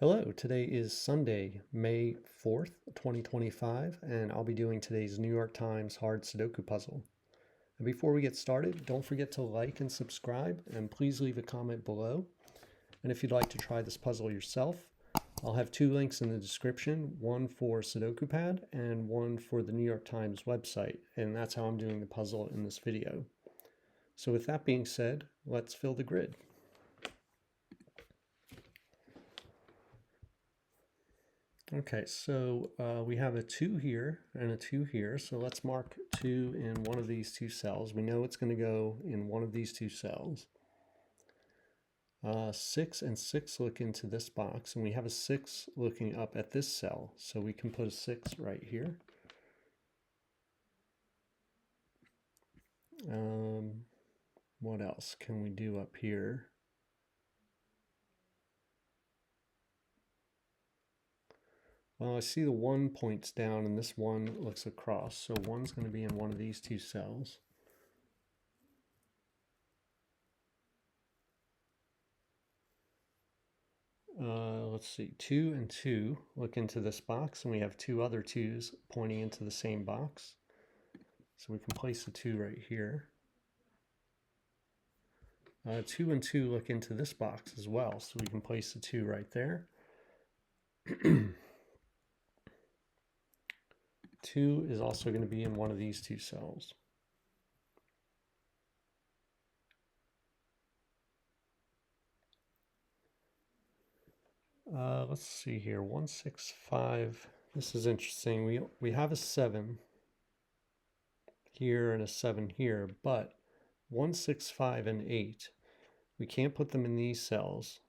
Hello, today is Sunday, May 4th, 2025, and I'll be doing today's New York Times hard Sudoku puzzle. And before we get started, don't forget to like and subscribe, and please leave a comment below. And if you'd like to try this puzzle yourself, I'll have two links in the description, one for Sudoku Pad and one for the New York Times website, and that's how I'm doing the puzzle in this video. So with that being said, let's fill the grid. Okay, so we have a 2 here and a 2 here, so let's mark 2 in one of these two cells. We know it's going to go in one of these two cells. 6 and 6 look into this box, and we have a 6 looking up at this cell, so we can put a 6 right here. What else can we do up here? Well, I see the 1 points down and this 1 looks across, so 1's going to be in one of these two cells. Let's see, 2 and 2 look into this box, and we have two other 2's pointing into the same box. So we can place the 2 right here. 2 and 2 look into this box as well, so we can place the 2 right there. 2 is also going to be in one of these two cells. Let's see here, 1, 6, 5. This is interesting. We have a 7 here and a 7 here, but 1, 6, 5, and 8, we can't put them in these cells.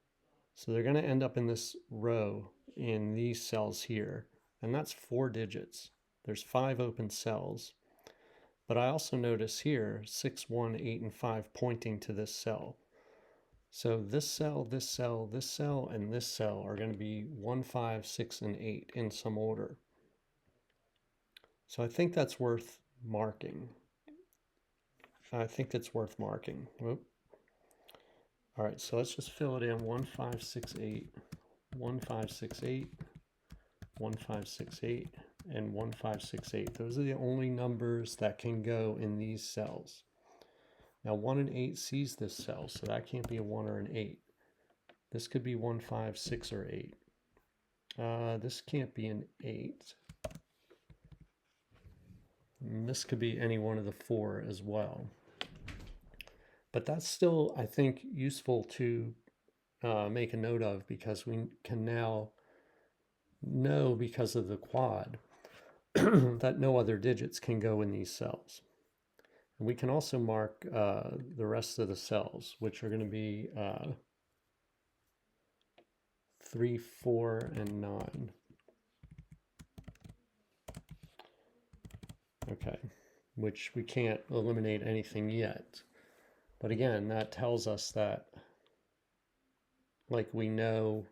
So they're going to end up in this row in these cells here, and that's 4 digits. There's 5 open cells. But I also notice here 6, 1, 8, and 5 pointing to this cell. So this cell, this cell, this cell, and this cell are going to be 1, 5, 6, and 8 in some order. So I think that's worth marking. Whoop. All right, so let's just fill it in. 1, 5, 6, 8, 1, 5, 6, 8, 1, 5, 6, 8, and 1, 5, 6, 8. Those are the only numbers that can go in these cells. Now 1 and 8 sees this cell, so that can't be a 1 or an 8. This could be 1, 5, 6, or 8. This can't be an 8. And this could be any one of the 4 as well. But that's still, I think, useful to make a note of, because we can now know, because of the quad, that no other digits can go in these cells. And we can also mark the rest of the cells, which are going to be 3, 4, and 9. Okay, which we can't eliminate anything yet. But again, that tells us that, like, we know,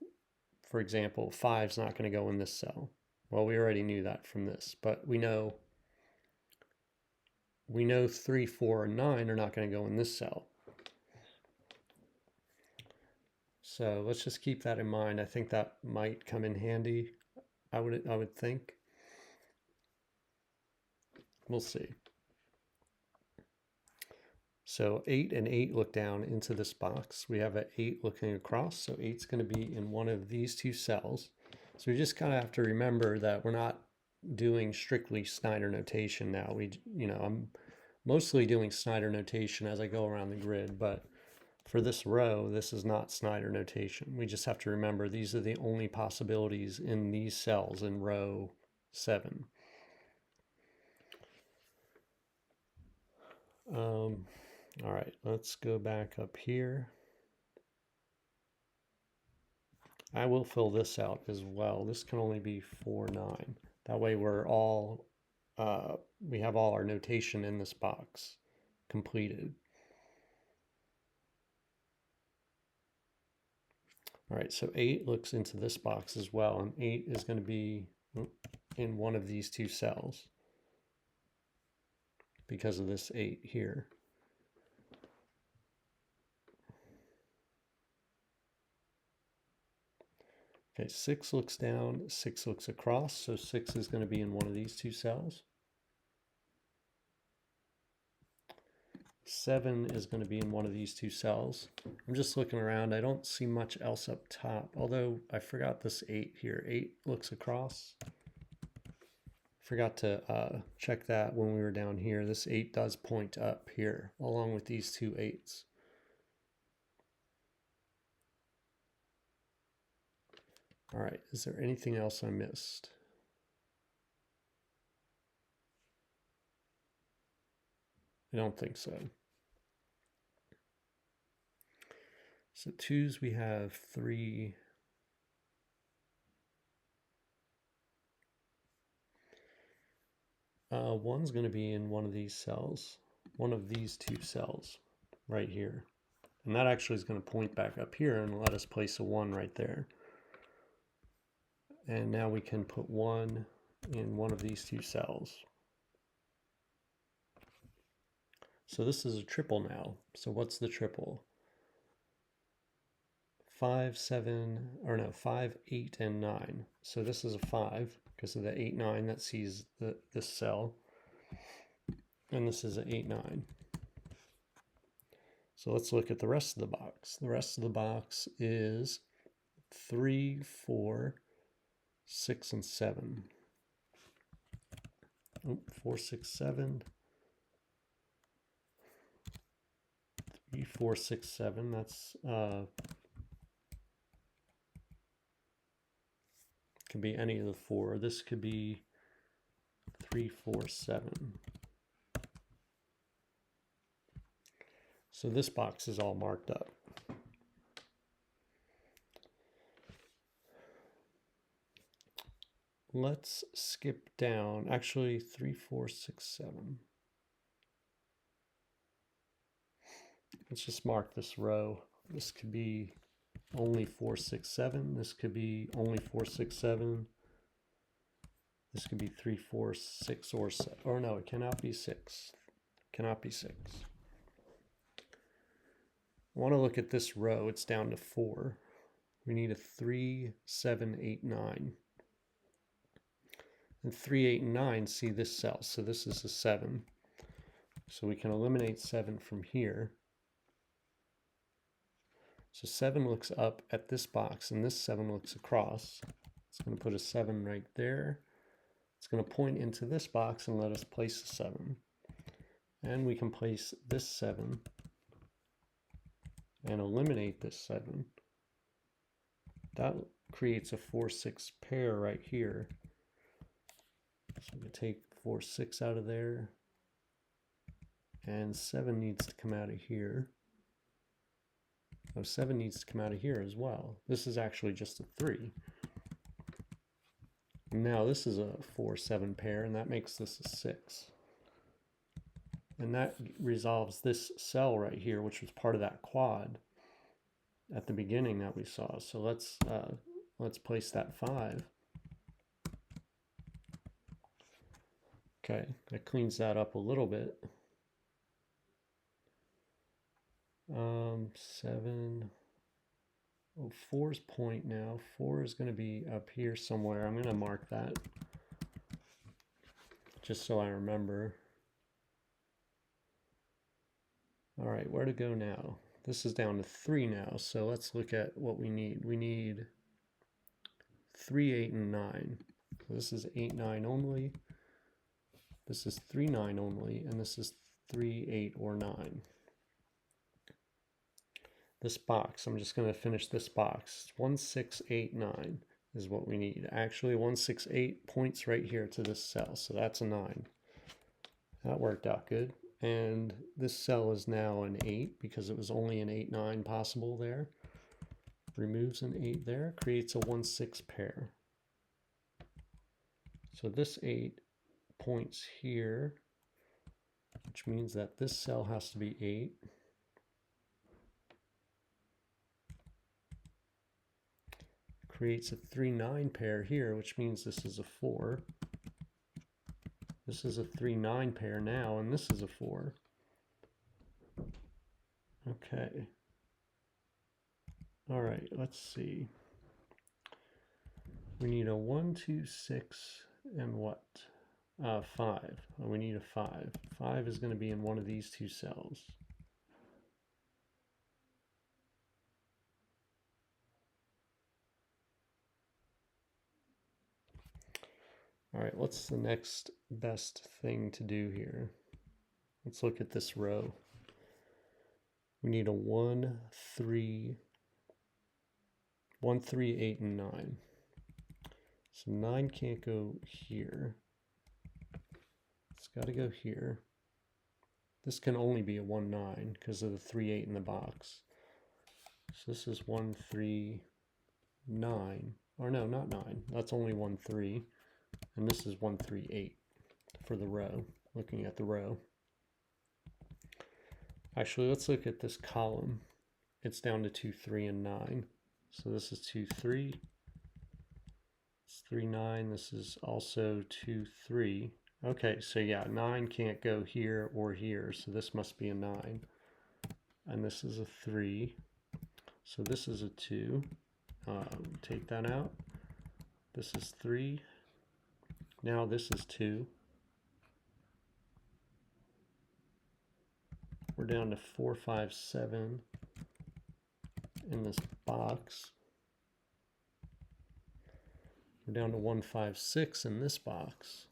for example, 5's not going to go in this cell. Well, we already knew that from this, but we know 3, 4, and 9 are not going to go in this cell. So let's just keep that in mind. I think that might come in handy, I would think. We'll see. So 8 and 8 look down into this box. We have an 8 looking across, so 8's going to be in one of these two cells. So we just kind of have to remember that we're not doing strictly Snyder notation now. I'm mostly doing Snyder notation as I go around the grid, but for this row, this is not Snyder notation. We just have to remember these are the only possibilities in these cells in row 7. All right, let's go back up here. I will fill this out as well. This can only be 4, 9. That way we're all, we have all our notation in this box completed. All right, so 8 looks into this box as well, and 8 is going to be in one of these two cells because of this 8 here. Okay, 6 looks down, 6 looks across, so 6 is going to be in one of these two cells. 7 is going to be in one of these two cells. I'm just looking around. I don't see much else up top, although I forgot this 8 here. 8 looks across. Forgot to check that when we were down here. This 8 does point up here, along with these two 8s. All right, is there anything else I missed? I don't think so. So 2s, we have 3. One's going to be in one of these cells, one of these two cells right here. And that actually is going to point back up here and let us place a 1 right there. And now we can put 1 in one of these two cells. So this is a triple now. So what's the triple? 5, 7, or no, 5, 8, and 9. So this is a 5 because of the 8, 9 that sees this cell. And this is an 8, 9. So let's look at the rest of the box. The rest of the box is 3, 4, 6, and 7. Oh, 4, 6, 7. 3, 4, 6, 7. That's could be any of the 4. This could be 3, 4, 7. So this box is all marked up. Let's skip down. Actually, 3, 4, 6, 7. Let's just mark this row. This could be only 4, 6, 7. This could be only 4, 6, 7. This could be 3, 4, 6, or no, it cannot be 6. Cannot be 6. I want to look at this row. It's down to 4. We need a 3, 7, 8, 9. And 3, 8, and 9 see this cell. So this is a 7. So we can eliminate 7 from here. So 7 looks up at this box, and this 7 looks across. It's going to put a 7 right there. It's going to point into this box and let us place a 7. And we can place this 7 and eliminate this 7. That creates a 4, 6 pair right here. So we can take 4, 6 out of there. And 7 needs to come out of here. Oh, 7 needs to come out of here as well. This is actually just a 3. Now this is a 4, 7 pair, and that makes this a 6. And that resolves this cell right here, which was part of that quad at the beginning that we saw. So let's place that 5. Okay, that cleans that up a little bit. 7. Oh, 4's point now. 4 is going to be up here somewhere. I'm going to mark that just so I remember. All right, where to go now? This is down to 3 now, so let's look at what we need. We need 3, 8, and 9. So this is 8, 9 only. This is 3, 9 only, and this is 3, 8, or 9. This box, I'm just going to finish this box. 1, 6, 8, 9 is what we need. Actually, 1, 6, 8 points right here to this cell, so that's a 9. That worked out good. And this cell is now an 8 because it was only an 8, 9 possible there. Removes an 8 there, creates a 1, 6 pair. So this 8 points here, which means that this cell has to be 8. Creates a 3, 9 pair here, which means this is a 4. This is a 3, 9 pair now, and this is a 4. Okay. All right, let's see. We need a 1, 2, 6, and what? 5. We need a 5. 5 is going to be in one of these two cells. All right, what's the next best thing to do here? Let's look at this row. We need a 1, 3, 1, 3, 8, and 9. So 9 can't go here. It's got to go here. This can only be a 1, 9 because of the 3, 8 in the box. So this is 1, 3, 9. Or no, not 9. That's only 1, 3. And this is 1, 3, 8 for the row, looking at the row. Actually, let's look at this column. It's down to 2, 3, and 9. So this is 2, 3. It's 3, 9. This is also 2, 3. Okay, so yeah, 9 can't go here or here, so this must be a 9. And this is a 3. So this is a 2. Take that out. This is 3. Now this is 2. We're down to 4, 5, 7 in this box. We're down to 1, 5, 6 in this box.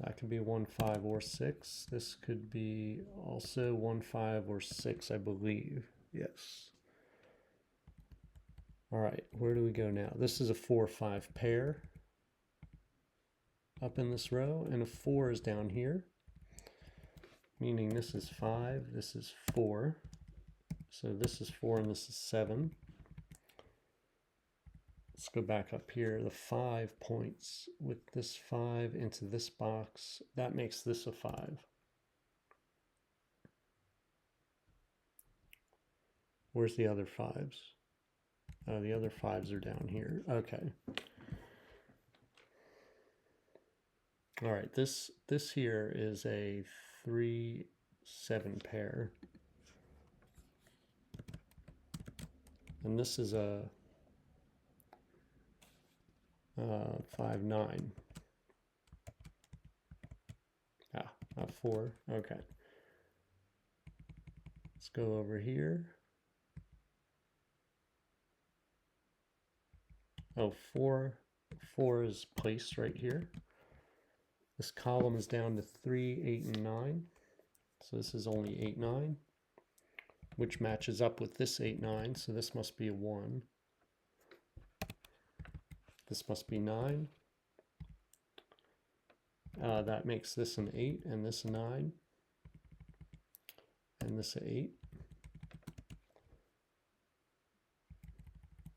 That could be 1, 5, or 6. This could be also 1, 5, or 6, I believe. Yes. All right, where do we go now? This is a 4, 5 pair up in this row, and a 4 is down here, meaning this is 5, this is 4. So this is 4 and this is 7. Let's go back up here. The 5 points with this 5 into this box. That makes this a 5. Where's the other 5s? The other 5s are down here. Okay. All right, this here is a 3, 7 pair. And this is a 5, 9. Not 4. Okay. Let's go over here. Oh, 4 is placed right here. This column is down to 3, 8, and 9. So this is only 8, 9, which matches up with this 8, 9. So this must be a 1. This must be 9. That makes this an 8, and this a 9, and this an 8.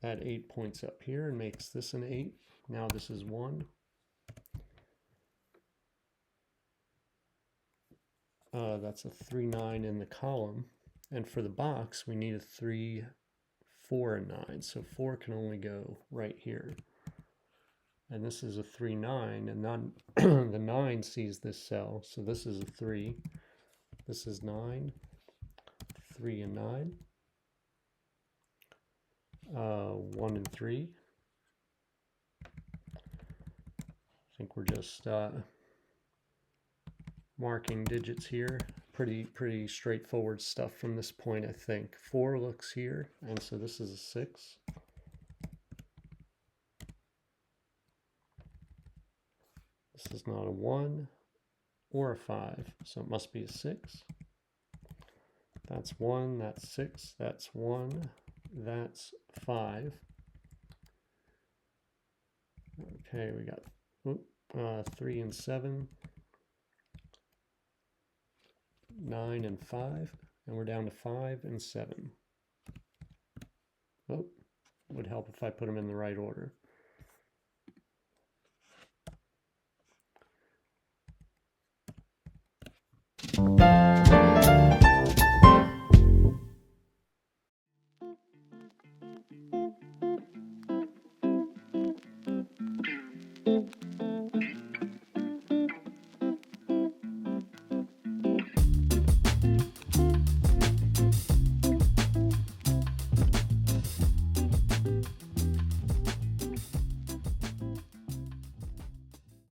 That 8 points up here and makes this an 8. Now this is 1. That's a 3, 9 in the column. And for the box, we need a 3, 4, and 9. So 4 can only go right here. And this is a 3, 9, and then the 9 sees this cell. So this is a 3. This is 9, 3, and 9. 1 and 3. I think we're just marking digits here. Pretty straightforward stuff from this point, I think. 4 looks here, and so this is a 6. This is not a 1 or a 5, so it must be a 6. That's 1, that's 6, that's 1, that's 5. Okay, we got 3 and 7, 9 and 5, and we're down to 5 and 7. Oh, would help if I put them in the right order.